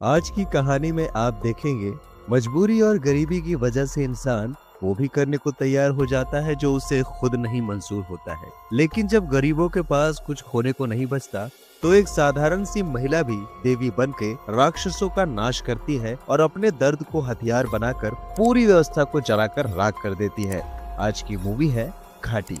आज की कहानी में आप देखेंगे मजबूरी और गरीबी की वजह से इंसान वो भी करने को तैयार हो जाता है जो उसे खुद नहीं मंजूर होता है। लेकिन जब गरीबों के पास कुछ खोने को नहीं बचता तो एक साधारण सी महिला भी देवी बन के राक्षसों का नाश करती है और अपने दर्द को हथियार बनाकर पूरी व्यवस्था को जलाकर राख कर देती है। आज की मूवी है घाटी।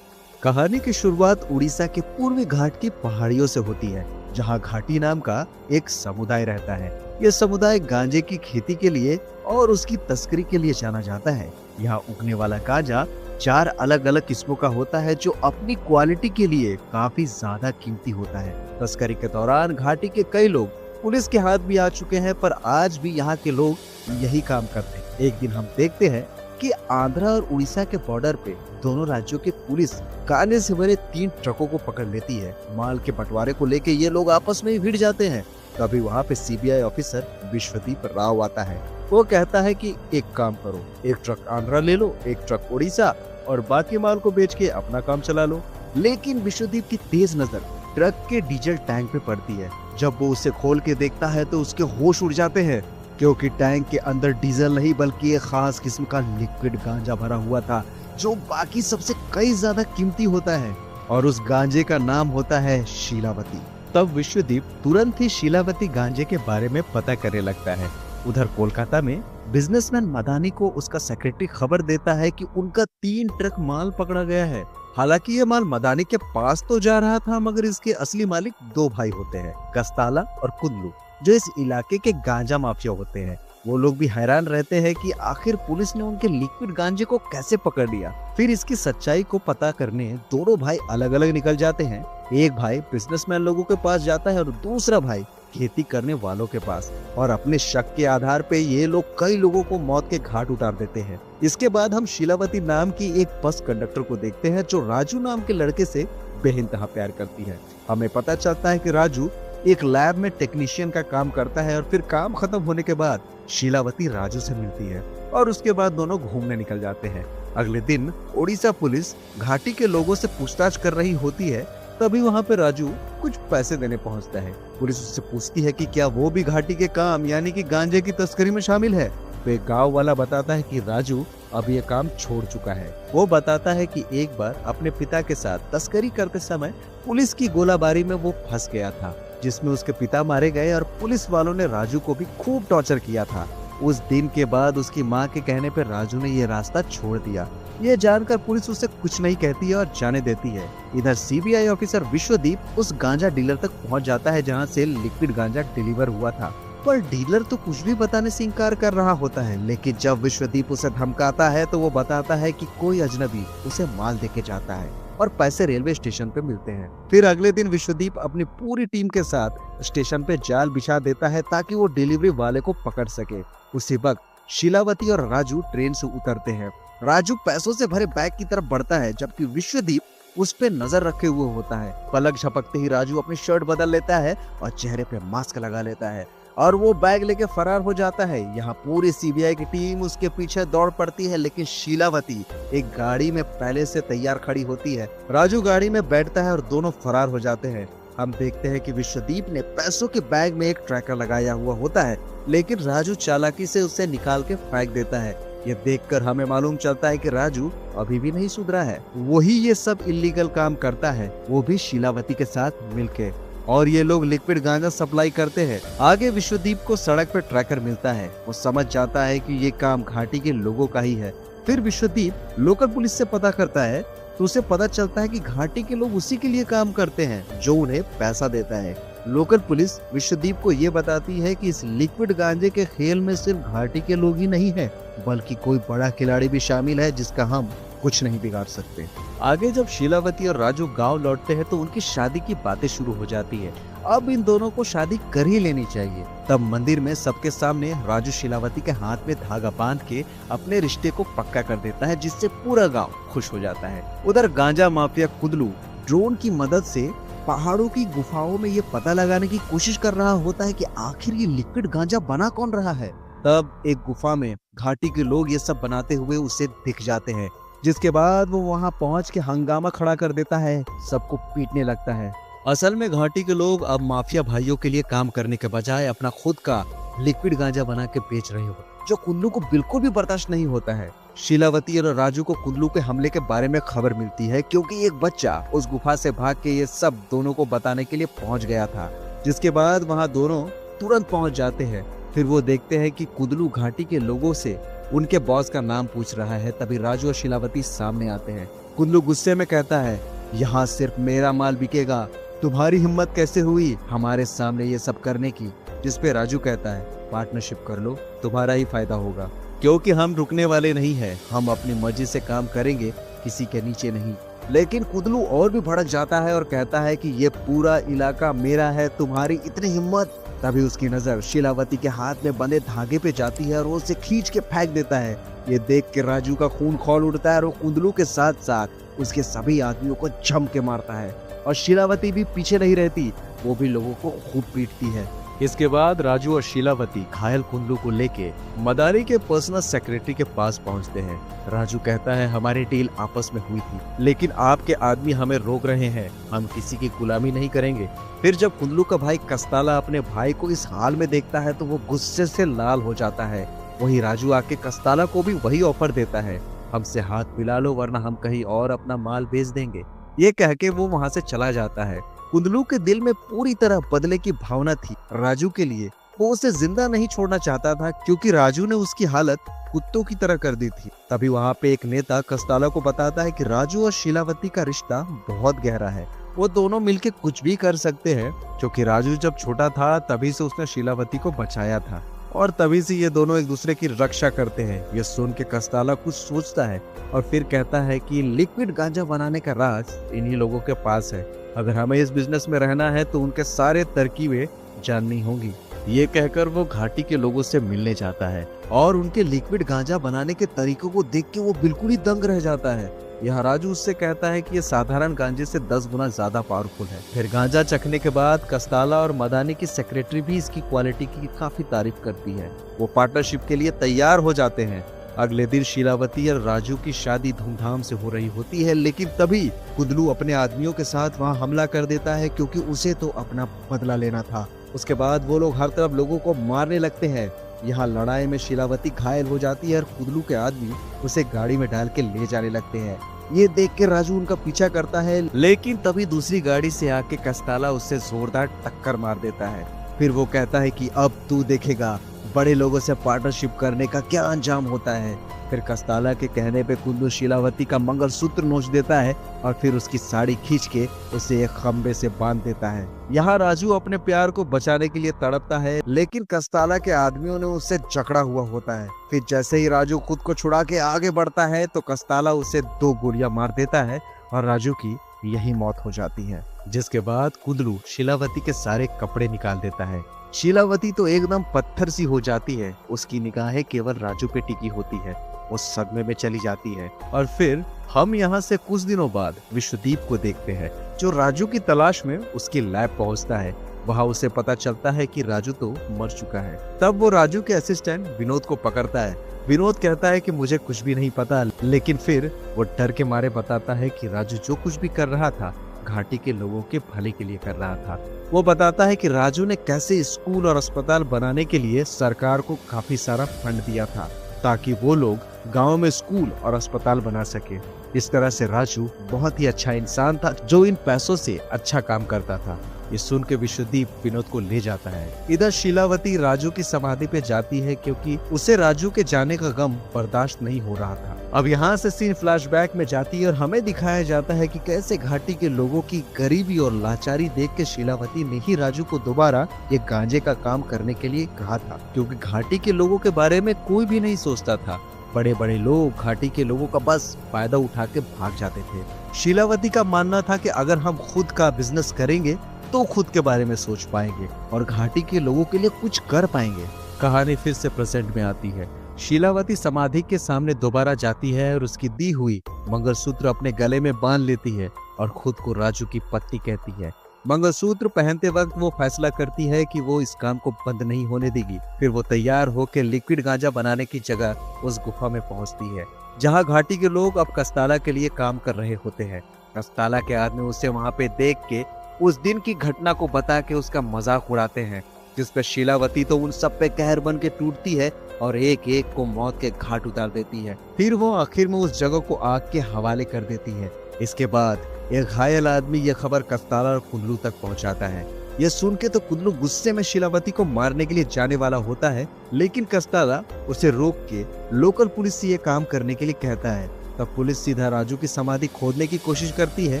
कहानी की शुरुआत उड़ीसा के पूर्वी घाट की पहाड़ियों से होती है, जहां घाटी नाम का एक समुदाय रहता है। यह समुदाय गांजे की खेती के लिए और उसकी तस्करी के लिए जाना जाता है। यहाँ उगने वाला गांजा 4 अलग अलग किस्मों का होता है, जो अपनी क्वालिटी के लिए काफी ज्यादा कीमती होता है। तस्करी के दौरान घाटी के कई लोग पुलिस के हाथ भी आ चुके हैं, पर आज भी यहाँ के लोग यही काम करते हैं। एक दिन हम देखते हैं कि आंध्रा और उड़ीसा के बॉर्डर पे दोनों राज्यों की पुलिस गांजे से भरे 3 ट्रकों को पकड़ लेती है। माल के बंटवारे को लेके ये लोग आपस में ही भिड़ जाते हैं। तभी वहाँ पे सीबीआई ऑफिसर विश्वदीप राव आता है। वो कहता है कि एक काम करो, एक ट्रक आंध्रा ले लो, एक ट्रक उड़ीसा और बाकी माल को बेच के अपना काम चला लो। लेकिन विश्वदीप की तेज नजर ट्रक के डीजल टैंक पे पड़ती है। जब वो उसे खोल के देखता है तो उसके होश उड़ जाते हैं, क्योंकि टैंक के अंदर डीजल नहीं बल्कि एक खास किस्म का लिक्विड गांजा भरा हुआ था, जो बाकी सबसे कई ज्यादा कीमती होता है। और उस गांजे का नाम होता है शीलावती। तब विश्वदीप तुरंत ही शीलावती गांजे के बारे में पता करने लगता है। उधर कोलकाता में बिजनेसमैन मदानी को उसका सेक्रेटरी खबर देता है कि उनका 3 ट्रक माल पकड़ा गया है। हालांकि ये माल मदानी के पास तो जा रहा था, मगर इसके असली मालिक 2 भाई होते हैं, कस्ताला और कुंदलू, जो इस इलाके के गांजा माफिया होते हैं। वो लोग भी हैरान रहते हैं कि आखिर पुलिस ने उनके लिक्विड गांजे को कैसे पकड़ लिया। फिर इसकी सच्चाई को पता करने दोनों भाई अलग अलग निकल जाते हैं। एक भाई बिजनेसमैन लोगों के पास जाता है और दूसरा भाई खेती करने वालों के पास। और अपने शक के आधार पे ये लोग कई लोगों को मौत के घाट उतार देते हैं। इसके बाद हम शीलावती नाम की एक बस कंडक्टर को देखते हैं, जो राजू नाम के लड़के से बेइंतहा प्यार करती है। हमें पता चलता है कि राजू एक लैब में टेक्नीशियन का काम करता है और फिर काम खत्म होने के बाद शीलावती राजू से मिलती है और उसके बाद दोनों घूमने निकल जाते हैं। अगले दिन उड़ीसा पुलिस घाटी के लोगों से पूछताछ कर रही होती है। तभी वहाँ पे राजू कुछ पैसे देने पहुँचता है। पुलिस उससे पूछती है कि क्या वो भी घाटी के काम यानी कि गांजे की तस्करी में शामिल है। तो एक गाँव वाला बताता है कि राजू अब ये काम छोड़ चुका है। वो बताता है कि एक बार अपने पिता के साथ तस्करी करते समय पुलिस की गोलाबारी में वो फंस गया था, जिसमें उसके पिता मारे गए और पुलिस वालों ने राजू को भी खूब टॉर्चर किया था। उस दिन के बाद उसकी माँ के कहने पर राजू ने ये रास्ता छोड़ दिया। ये जानकर पुलिस उसे कुछ नहीं कहती है और जाने देती है। इधर सीबीआई ऑफिसर विश्वदीप उस गांजा डीलर तक पहुंच जाता है, जहां से लिक्विड गांजा डिलीवर हुआ था। पर डीलर तो कुछ भी बताने से इनकार कर रहा होता है। लेकिन जब विश्वदीप उसे धमकाता है तो वो बताता है कि कोई अजनबी उसे माल देके जाता है और पैसे रेलवे स्टेशन पे मिलते हैं। फिर अगले दिन विश्वदीप अपनी पूरी टीम के साथ स्टेशन पे जाल बिछा देता है ताकि वो डिलीवरी वाले को पकड़ सके। उसी वक्त शीलावती और राजू ट्रेन से उतरते हैं। राजू पैसों से भरे बैग की तरफ बढ़ता है, जबकि विश्वदीप उस पे नजर रखे हुए होता है। पलक झपकते ही राजू अपनी शर्ट बदल लेता है और चेहरे पे मास्क लगा लेता है और वो बैग लेके फरार हो जाता है। यहाँ पूरी सीबीआई की टीम उसके पीछे दौड़ पड़ती है, लेकिन शीलावती एक गाड़ी में पहले से तैयार खड़ी होती है। राजू गाड़ी में बैठता है और दोनों फरार हो जाते हैं। हम देखते हैं कि विश्वदीप ने पैसों के बैग में एक ट्रैकर लगाया हुआ होता है, लेकिन राजू चालाकी से उसे निकाल के फेंक देता है। ये देखकर हमें मालूम चलता है कि राजू अभी भी नहीं सुधरा है। वही ये सब इल्लीगल काम करता है, वो भी शीलावती के साथ मिलके। और ये लोग लिक्विड गांजा सप्लाई करते हैं। आगे विश्वदीप को सड़क पर ट्रैकर मिलता है। वो समझ जाता है कि ये काम घाटी के लोगों का ही है। फिर विश्वदीप लोकल पुलिस से पता करता है तो उसे पता चलता है कि घाटी के लोग उसी के लिए काम करते हैं जो उन्हें पैसा देता है। लोकल पुलिस विश्वदीप को ये बताती है कि इस लिक्विड गांजे के खेल में सिर्फ घाटी के लोग ही नहीं है, बल्कि कोई बड़ा खिलाड़ी भी शामिल है जिसका हम कुछ नहीं बिगाड़ सकते। आगे जब शीलावती और राजू गांव लौटते हैं तो उनकी शादी की बातें शुरू हो जाती है। अब इन दोनों को शादी कर ही लेनी चाहिए। तब मंदिर में सबके सामने राजू शीलावती के हाथ में धागा बांध के अपने रिश्ते को पक्का कर देता है, जिससे पूरा गांव खुश हो जाता है। उधर गांजा माफिया कुदलू ड्रोन की मदद से पहाड़ों की गुफाओं में ये पता लगाने की कोशिश कर रहा होता है कि आखिर ये लिक्विड गांजा बना कौन रहा है। तब एक गुफा में घाटी के लोग ये सब बनाते हुए उसे दिख जाते हैं, जिसके बाद वो वहां पहुंच के हंगामा खड़ा कर देता है, सबको पीटने लगता है। असल में घाटी के लोग अब माफिया भाइयों के लिए काम करने के बजाय अपना खुद का लिक्विड गांजा बना के बेच रहे हो, जो कुल्लू को बिल्कुल भी बर्दाश्त नहीं होता है। शीलावती और राजू को कुल्लू के हमले के बारे में खबर मिलती है, क्योंकि एक बच्चा उस गुफा से भाग के ये सब दोनों को बताने के लिए पहुंच गया था। जिसके बाद वहां दोनों तुरंत पहुंच जाते हैं। फिर वो देखते हैं कि कुल्लू घाटी के लोगों से उनके बॉस का नाम पूछ रहा है। तभी राजू और शीलावती सामने आते हैं। कुल्लू गुस्से में कहता है, यहाँ सिर्फ मेरा माल बिकेगा, तुम्हारी हिम्मत कैसे हुई हमारे सामने ये सब करने की। जिस पे राजू कहता है, पार्टनरशिप कर लो, तुम्हारा ही फायदा होगा, क्योंकि हम रुकने वाले नहीं हैं, हम अपनी मर्जी से काम करेंगे, किसी के नीचे नहीं। लेकिन कुल्लू और भी भड़क जाता है और कहता है कि ये पूरा इलाका मेरा है, तुम्हारी इतनी हिम्मत। तभी उसकी नजर शीलावती के हाथ में बंधे धागे पे जाती है और वो उसे खींच के फेंक देता है। ये देख के राजू का खून खौल उठता है और वो कुल्लू के साथ साथ उसके सभी आदमियों को जम के मारता है। और शीलावती भी पीछे नहीं रहती, वो भी लोगों को खूब पीटती है। इसके बाद राजू और शीलावती घायल कुल्लू को लेके मदारी के पर्सनल सेक्रेटरी के पास पहुंचते हैं। राजू कहता है, हमारी डील आपस में हुई थी, लेकिन आपके आदमी हमें रोक रहे हैं, हम किसी की गुलामी नहीं करेंगे। फिर जब कुल्लू का भाई कस्ताला अपने भाई को इस हाल में देखता है तो वो गुस्से से लाल हो जाता है। वही राजू आके कस्ताला को भी वही ऑफर देता है, हमसे हाथ मिला लो वरना हम कहीं और अपना माल बेच देंगे। ये कह के वो वहाँ से चला जाता है। कुल्लू के दिल में पूरी तरह बदले की भावना थी राजू के लिए। वो उसे जिंदा नहीं छोड़ना चाहता था, क्योंकि राजू ने उसकी हालत कुत्तों की तरह कर दी थी। तभी वहाँ पे एक नेता कस्ताला को बताता है कि राजू और शीलावती का रिश्ता बहुत गहरा है, वो दोनों मिलके कुछ भी कर सकते हैं, क्योंकि राजू जब छोटा था तभी से उसने शीलावती को बचाया था और तभी से ये दोनों एक दूसरे की रक्षा करते हैं। ये सुन के कस्ताला कुछ सोचता है और फिर कहता है कि लिक्विड गांजा बनाने का राज इन्हीं लोगों के पास है, अगर हमें इस बिजनेस में रहना है तो उनके सारे तरकीबें जाननी होंगी। ये कहकर वो घाटी के लोगों से मिलने जाता है और उनके लिक्विड गांजा बनाने के तरीकों को देख के वो बिल्कुल ही दंग रह जाता है। यह राजू उससे कहता है कि ये साधारण गांजे से 10 गुना ज्यादा पावरफुल है। फिर गांजा चखने के बाद कस्ताला और मदानी की सेक्रेटरी भी इसकी क्वालिटी की काफी तारीफ करती है। वो पार्टनरशिप के लिए तैयार हो जाते हैं। अगले दिन शीलावती और राजू की शादी धूमधाम से हो रही होती है, लेकिन तभी कुल्लू अपने आदमियों के साथ वहां हमला कर देता है, क्योंकि उसे तो अपना बदला लेना था। उसके बाद वो लोग हर तरफ लोगों को मारने लगते हैं। यहाँ लड़ाई में शीलावती घायल हो जाती है और कुल्लू के आदमी उसे गाड़ी में डाल के ले जाने लगते हैं। ये देख के राजू उनका पीछा करता है, लेकिन तभी दूसरी गाड़ी से आके कस्ताला उससे जोरदार टक्कर मार देता है। फिर वो कहता है कि अब तू देखेगा बड़े लोगों से पार्टनरशिप करने का क्या अंजाम होता है। फिर कस्ताला के कहने पे कुल्लू शीलावती का मंगलसूत्र नोच देता है और फिर उसकी साड़ी खींच के उसे एक खंबे से बांध देता है। यहाँ राजू अपने प्यार को बचाने के लिए तड़पता है, लेकिन कस्ताला के आदमियों ने उससे जकड़ा हुआ होता है। फिर जैसे ही राजू खुद को छुड़ा के आगे बढ़ता है तो कस्ताला उसे 2 गोलियां मार देता है और राजू की यही मौत हो जाती है। जिसके बाद कुल्लू शीलावती के सारे कपड़े निकाल देता है। शीलावती तो एकदम पत्थर सी हो जाती है, उसकी निगाहें केवल राजू पे टिकी होती है, वो सदमे में चली जाती है। और फिर हम यहाँ से कुछ दिनों बाद विश्वदीप को देखते हैं, जो राजू की तलाश में उसकी लैब पहुँचता है। वहाँ उसे पता चलता है कि राजू तो मर चुका है। तब वो राजू के असिस्टेंट विनोद को पकड़ता है। विनोद कहता है कि मुझे कुछ भी नहीं पता, लेकिन फिर वो डर के मारे बताता है कि राजू जो कुछ भी कर रहा था घाटी के लोगों के भले के लिए कर रहा था। वो बताता है कि राजू ने कैसे स्कूल और अस्पताल बनाने के लिए सरकार को काफी सारा फंड दिया था, ताकि वो लोग गांव में स्कूल और अस्पताल बना सके। इस तरह से राजू बहुत ही अच्छा इंसान था, जो इन पैसों से अच्छा काम करता था। ये सुन के विश्वदीप विनोद को ले जाता है। इधर शीलावती राजू की समाधि पे जाती है, क्योंकि उसे राजू के जाने का गम बर्दाश्त नहीं हो रहा था। अब यहाँ से सीन फ्लैशबैक में जाती है और हमें दिखाया जाता है कि कैसे घाटी के लोगों की गरीबी और लाचारी देख के शीलावती ने ही राजू को दोबारा ये गांजे का काम करने के लिए कहा था, क्योंकि घाटी के लोगों के बारे में कोई भी नहीं सोचता था। बड़े बड़े लोग घाटी के लोगों का बस फायदा उठा के भाग जाते थे। शीलावती का मानना था कि अगर हम खुद का बिजनेस करेंगे तो खुद के बारे में सोच पाएंगे और घाटी के लोगों के लिए कुछ कर पाएंगे। कहानी फिर से प्रेजेंट में आती है। शीलावती समाधि के सामने दोबारा जाती है और उसकी दी हुई मंगलसूत्र अपने गले में बांध लेती है और खुद को राजू की पत्नी कहती है। मंगलसूत्र पहनते वक्त वो फैसला करती है कि वो इस काम को बंद नहीं होने देगी। फिर वो तैयार होकर लिक्विड गांजा बनाने की जगह उस गुफा में पहुंचती है, जहां घाटी के लोग अब कस्ताला के लिए काम कर रहे होते हैं। कस्ताला के आदमी उसे वहां पे देख के उस दिन की घटना को बता के उसका मजाक उड़ाते हैं जिस पे शीलावती तो उन सब पे कहर बन के टूटती है और एक एक को मौत के घाट उतार देती है। फिर वो आखिर में उस जगह को आग के हवाले कर देती है। इसके बाद एक घायल आदमी ये खबर कस्ताला और कुंदलू तक पहुंचाता है। ये सुन के तो कुंदलू गुस्से में शीलावती को मारने के लिए जाने वाला होता है, लेकिन कस्ताला उसे रोक के लोकल पुलिस से ये काम करने के लिए कहता है। तब पुलिस सीधा राजू की समाधि खोदने की कोशिश करती है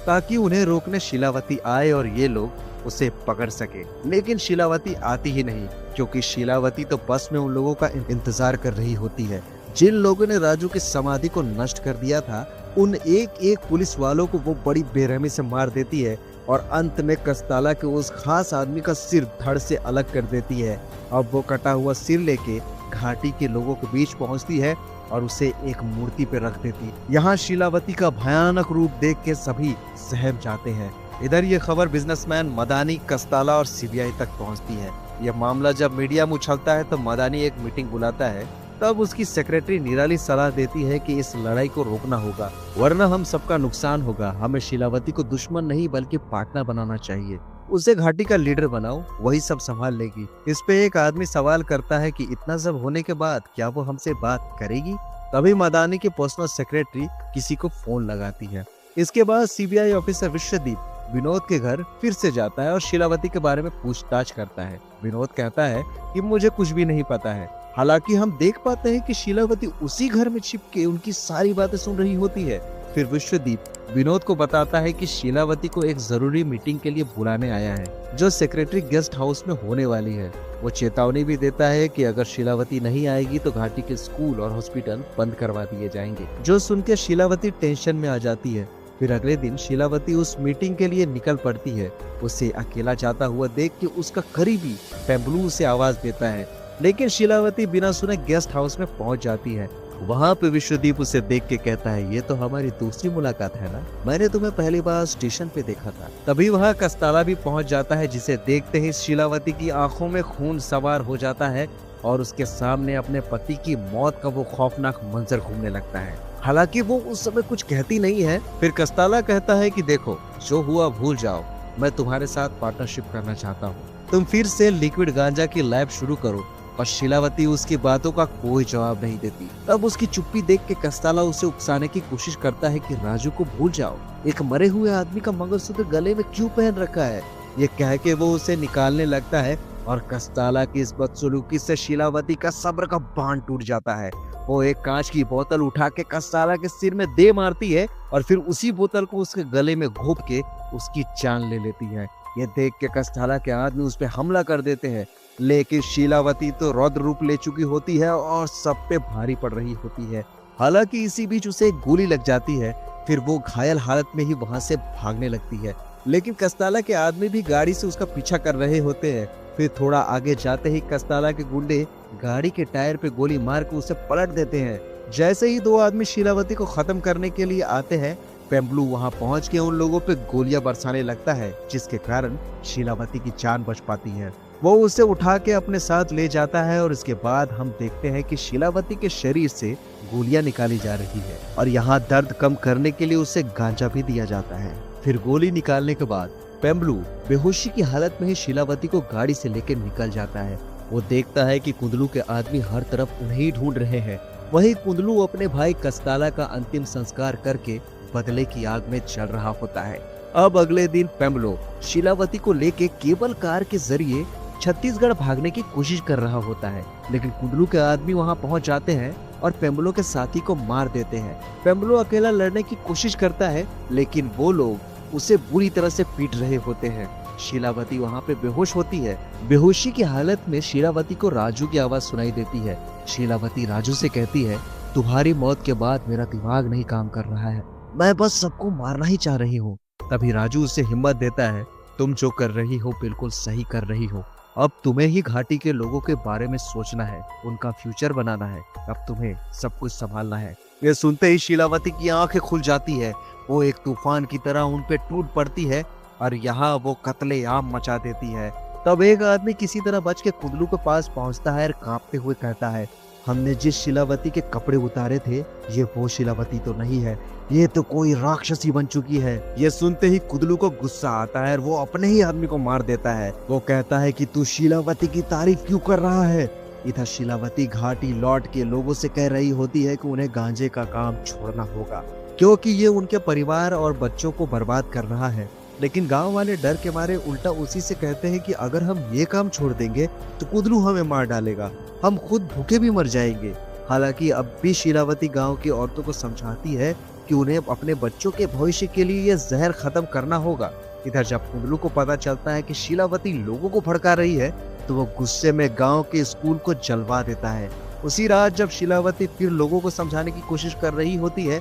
ताकि उन्हें रोकने शीलावती आए और ये लोग उसे पकड़ सके, लेकिन शीलावती आती ही नहीं, क्योंकि शीलावती तो बस में उन लोगों का इंतजार कर रही होती है जिन लोगों ने राजू की समाधि को नष्ट कर दिया था। उन एक एक पुलिस वालों को वो बड़ी बेरहमी से मार देती है और अंत में कस्ताला के उस खास आदमी का सिर धड़ से अलग कर देती है। अब वो कटा हुआ सिर लेके घाटी के लोगों के बीच पहुंचती है और उसे एक मूर्ति पे रख देती। यहाँ शीलावती का भयानक रूप देख के सभी सहम जाते हैं। इधर ये खबर बिजनेसमैन मदानी, कस्ताला और सीबीआई तक पहुंचती है। यह मामला जब मीडिया में उछलता है तो मदानी एक मीटिंग बुलाता है। तब उसकी सेक्रेटरी निराली सलाह देती है कि इस लड़ाई को रोकना होगा, वरना हम सबका नुकसान होगा। हमें शीलावती को दुश्मन नहीं बल्कि पार्टनर बनाना चाहिए। उसे घाटी का लीडर बनाओ, वही सब संभाल लेगी। इस पे एक आदमी सवाल करता है कि इतना सब होने के बाद क्या वो हमसे बात करेगी? तभी मदानी के पर्सनल सेक्रेटरी किसी को फोन लगाती है। इसके बाद सीबीआई ऑफिसर विश्वदीप विनोद के घर फिर से जाता है और शीलावती के बारे में पूछताछ करता है। विनोद कहता है कि मुझे कुछ भी नहीं पता है। हालांकि हम देख पाते हैं कि शीलावती उसी घर में छिप के उनकी सारी बातें सुन रही होती है। फिर विश्वदीप विनोद को बताता है कि शीलावती को एक जरूरी मीटिंग के लिए बुलाने आया है, जो सेक्रेटरी गेस्ट हाउस में होने वाली है। वो चेतावनी भी देता है कि अगर शीलावती नहीं आएगी तो घाटी के स्कूल और हॉस्पिटल बंद करवा दिए जाएंगे। जो सुनकर शीलावती टेंशन में आ जाती है। फिर अगले दिन शीलावती उस मीटिंग के लिए निकल पड़ती है। उसे अकेला जाता हुआ देख के उसका करीबी पेम्बलू उसे आवाज देता है, लेकिन शीलावती बिना सुने गेस्ट हाउस में पहुंच जाती है। वहाँ पे विश्वदीप उसे देख के कहता है, ये तो हमारी दूसरी मुलाकात है ना, मैंने तुम्हें पहली बार स्टेशन पे देखा था। तभी वहाँ कस्ताला भी पहुँच जाता है, जिसे देखते ही शीलावती की आंखों में खून सवार हो जाता है और उसके सामने अपने पति की मौत का वो खौफनाक मंजर घूमने लगता है। हालांकि वो उस समय कुछ कहती नहीं है। फिर कस्ताला कहता है कि देखो, जो हुआ भूल जाओ, मैं तुम्हारे साथ पार्टनरशिप करना चाहता हूँ। तुम फिर से लिक्विड गांजा की लैब शुरू करो। और शीलावती उसकी बातों का कोई जवाब नहीं देती। तब उसकी चुप्पी देख के कस्ताला उसे उकसाने की कोशिश करता है कि राजू को भूल जाओ, एक मरे हुए आदमी का मंगलसूत्र गले में क्यों पहन रखा है। ये कह के वो उसे निकालने लगता है और कस्ताला की इस बदसलूकी से शीलावती का सब्र का बांध टूट जाता है। वो एक कांच की बोतल उठा के कस्ताला के सिर में दे मारती है और फिर उसी बोतल को उसके गले में घोंप के उसकी जान ले लेती है। ये देख के कस्ताला के आदमी उस पे हमला कर देते हैं, लेकिन शीलावती तो रौद्र रूप ले चुकी होती है और सब पे भारी पड़ रही होती है। हालांकि इसी बीच उसे एक गोली लग जाती है। फिर वो घायल हालत में ही वहां से भागने लगती है, लेकिन कस्ताला के आदमी भी गाड़ी से उसका पीछा कर रहे होते हैं। फिर थोड़ा आगे जाते ही कस्ताला के गुंडे गाड़ी के टायर पे गोली मार के उसे पलट देते हैं। जैसे ही दो आदमी शीलावती को खत्म करने के लिए आते हैं, पेम्बलू वहां पहुंच के उन लोगों पे गोलियां बरसाने लगता है, जिसके कारण शीलावती की जान बच पाती है। वो उसे उठा के अपने साथ ले जाता है और इसके बाद हम देखते हैं कि शीलावती के शरीर से गोलियां निकाली जा रही है और यहाँ दर्द कम करने के लिए उसे गांजा भी दिया जाता है। फिर गोली निकालने के बाद पेम्बलू बेहोशी की हालत में ही शीलावती को गाड़ी से लेकर निकल जाता है। वो देखता है कि कुंदलू के आदमी हर तरफ उन्हें ढूंढ रहे हैं। वहीं कुंदलू अपने भाई कस्ताला का अंतिम संस्कार करके बदले की आग में जल रहा होता है। अब अगले दिन पेम्बलू शीलावती को लेके केबल कार के जरिए छत्तीसगढ़ भागने की कोशिश कर रहा होता है, लेकिन कुंदलू के आदमी वहां पहुंच जाते हैं और पेम्बलू के साथी को मार देते हैं। पेम्बलू अकेला लड़ने की कोशिश करता है, लेकिन वो लोग उसे बुरी तरह से पीट रहे होते हैं। शीलावती वहां पे बेहोश होती है। बेहोशी की हालत में शीलावती को राजू की आवाज सुनाई देती है। शीलावती राजू से कहती है, तुम्हारी मौत के बाद मेरा दिमाग नहीं काम कर रहा है, मैं बस सबको मारना ही चाह रही हूँ। तभी राजू उसे हिम्मत देता है, तुम जो कर रही हो बिल्कुल सही कर रही हो। अब तुम्हें ही घाटी के लोगों के बारे में सोचना है, उनका फ्यूचर बनाना है। अब तुम्हें सब कुछ संभालना है। ये सुनते ही शीलावती की आंखें खुल जाती है। वो एक तूफान की तरह उन पे टूट पड़ती है और यहाँ वो कत्लेआम मचा देती है। तब एक आदमी किसी तरह बच के कुंदलू के पास पहुंचता है और कांपते हुए कहता है, हमने जिस शीलावती के कपड़े उतारे थे ये वो शीलावती तो नहीं है, ये तो कोई राक्षसी बन चुकी है। ये सुनते ही कुदलू को गुस्सा आता है और वो अपने ही आदमी को मार देता है। वो कहता है कि तू शीलावती की तारीफ क्यों कर रहा है। इधर शीलावती घाटी लौट के लोगों से कह रही होती है कि उन्हें गांजे का काम छोड़ना होगा क्योंकि ये उनके परिवार और बच्चों को बर्बाद कर रहा है। लेकिन गांव वाले डर के मारे उल्टा उसी से कहते हैं कि अगर हम ये काम छोड़ देंगे तो कुदलू हमें मार डालेगा, हम खुद भूखे भी मर जाएंगे। हालांकि अब भी शीलावती गांव की औरतों को समझाती है कि उन्हें अपने बच्चों के भविष्य के लिए ये जहर खत्म करना होगा। इधर जब कुदलू को पता चलता है कि शीलावती लोगों को भड़का रही है तो वो गुस्से में गांव के स्कूल को जलवा देता है। उसी रात जब शीलावती फिर लोगों को समझाने की कोशिश कर रही होती है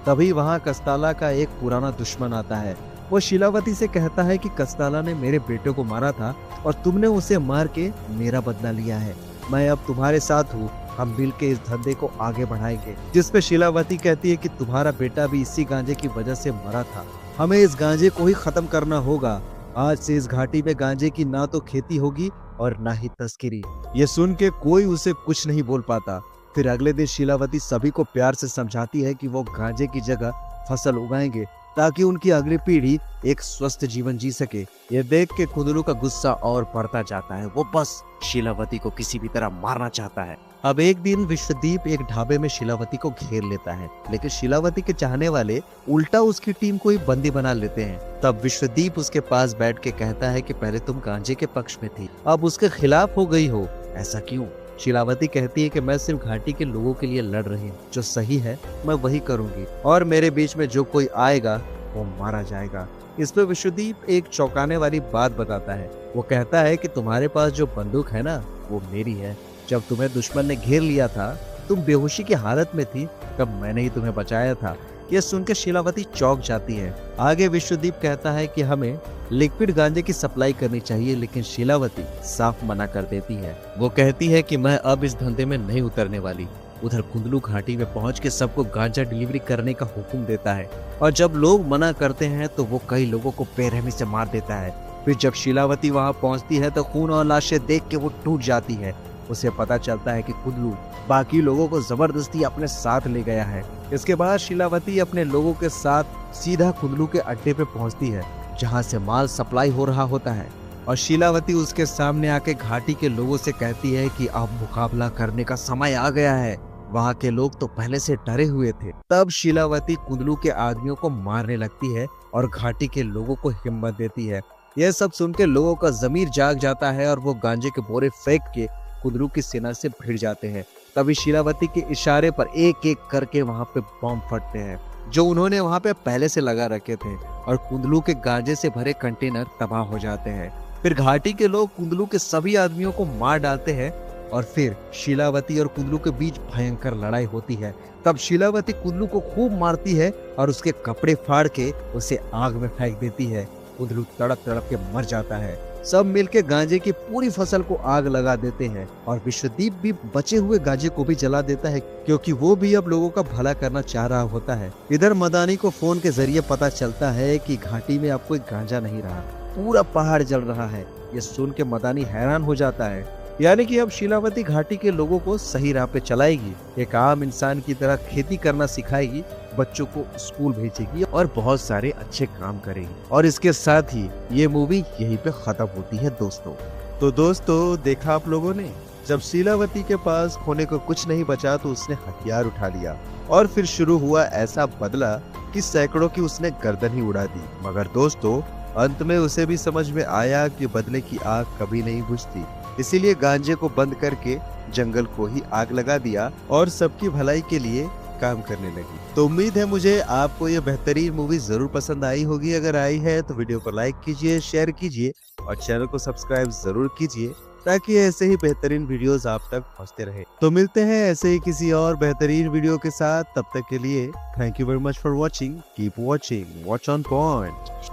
तभी वहाँ कस्ताला का एक पुराना दुश्मन आता है। वो शीलावती से कहता है कि कस्ताला ने मेरे बेटे को मारा था और तुमने उसे मार के मेरा बदला लिया है। मैं अब तुम्हारे साथ हूँ, हम मिल के इस धंधे को आगे बढ़ाएंगे। जिस पे शीलावती कहती है कि तुम्हारा बेटा भी इसी गांजे की वजह से मरा था, हमें इस गांजे को ही खत्म करना होगा। आज से इस घाटी में गांजे की ना तो खेती होगी और ना ही तस्करी। ये सुन के कोई उसे कुछ नहीं बोल पाता। फिर अगले दिन शीलावती सभी को प्यार से समझाती है कि वो गांजे की जगह फसल उगाएंगे ताकि उनकी अगली पीढ़ी एक स्वस्थ जीवन जी सके। ये देख के कुदलू का गुस्सा और बढ़ता जाता है। वो बस शीलावती को किसी भी तरह मारना चाहता है। अब एक दिन विश्वदीप एक ढाबे में शीलावती को घेर लेता है, लेकिन शीलावती के चाहने वाले उल्टा उसकी टीम को ही बंदी बना लेते हैं। तब विश्वदीप उसके पास बैठ के कहता है कि पहले तुम गांजे के पक्ष में थी, अब उसके खिलाफ हो गई हो, ऐसा क्यों? शीलावती कहती है कि मैं सिर्फ घाटी के लोगों के लिए लड़ रही हूँ, जो सही है मैं वही करूंगी और मेरे बीच में जो कोई आएगा वो मारा जाएगा। इस पे विश्वदीप एक चौंकाने वाली बात बताता है। वो कहता है कि तुम्हारे पास जो बंदूक है ना वो मेरी है। जब तुम्हें दुश्मन ने घेर लिया था तुम बेहोशी की हालत में थी, तब मैंने ही तुम्हें बचाया था। यह सुनकर शीलावती चौंक जाती है। आगे विश्वदीप कहता है कि हमें लिक्विड गांजे की सप्लाई करनी चाहिए, लेकिन शीलावती साफ मना कर देती है। वो कहती है कि मैं अब इस धंधे में नहीं उतरने वाली। उधर कुंदलू घाटी में पहुंच के सबको गांजा डिलीवरी करने का हुक्म देता है और जब लोग मना करते हैं तो वो कई लोगों को बेरहमी से मार देता है। फिर जब शीलावती वहां पहुंचती है तो खून और लाशें देख के वो टूट जाती है। उसे पता चलता है कि कुंदलू बाकी लोगों को जबरदस्ती अपने साथ ले गया है। इसके बाद शीलावती अपने लोगों के साथ सीधा कुंदलू के अड्डे पे पहुंचती है जहां से माल सप्लाई हो रहा होता है और शीलावती उसके सामने आके घाटी के लोगों से कहती है कि अब मुकाबला करने का समय आ गया है। वहाँ के लोग तो पहले से डरे हुए थे। तब शीलावती कुंदलू के आदमियों को मारने लगती है और घाटी के लोगों को हिम्मत देती है। यह सब सुन के लोगों का जमीर जाग जाता है और वो गांजे के बोरे फेंक के कुंदलू की सेना से भिड़ जाते हैं। तभी शीलावती के इशारे पर एक एक करके वहाँ पे बम फटते हैं जो उन्होंने वहाँ पे पहले से लगा रखे थे और कुंदलू के गांजे से भरे कंटेनर तबाह हो जाते हैं। फिर घाटी के लोग कुंदलू के सभी आदमियों को मार डालते हैं और फिर शीलावती और कुंदलू के बीच भयंकर लड़ाई होती है। तब शीलावती कुंदलू को खूब मारती है और उसके कपड़े फाड़ के उसे आग में फेंक देती है। कुंदलू तड़प तड़प के मर जाता है। सब मिलके गांजे की पूरी फसल को आग लगा देते हैं और विश्वदीप भी बचे हुए गांजे को भी जला देता है क्योंकि वो भी अब लोगों का भला करना चाह रहा होता है। इधर मदानी को फोन के जरिए पता चलता है कि घाटी में अब कोई गांजा नहीं रहा, पूरा पहाड़ जल रहा है। ये सुन के मदानी हैरान हो जाता है, यानी कि अब शीलावती घाटी के लोगों को सही राह पे चलाएगी, एक आम इंसान की तरह खेती करना सिखाएगी, बच्चों को स्कूल भेजेगी और बहुत सारे अच्छे काम करेगी। और इसके साथ ही ये मूवी यहीं पे खत्म होती है दोस्तों। तो दोस्तों देखा आप लोगों ने, जब शीलावती के पास खोने को कुछ नहीं बचा तो उसने हथियार उठा लिया और फिर शुरू हुआ ऐसा बदला कि सैकड़ों की उसने गर्दन ही उड़ा दी। मगर दोस्तों अंत में उसे भी समझ में आया कि बदले की आग कभी नहीं बुझती, इसीलिए गांजे को बंद करके जंगल को ही आग लगा दिया और सबकी भलाई के लिए काम करने लगी। तो उम्मीद है मुझे आपको ये बेहतरीन मूवी जरूर पसंद आई होगी। अगर आई है तो वीडियो को लाइक कीजिए, शेयर कीजिए और चैनल को सब्सक्राइब जरूर कीजिए ताकि ऐसे ही बेहतरीन वीडियोस आप तक पहुंचते रहे। तो मिलते हैं ऐसे ही किसी और बेहतरीन वीडियो के साथ। तब तक के लिए thank you very much for watching. Keep watching, watch on point.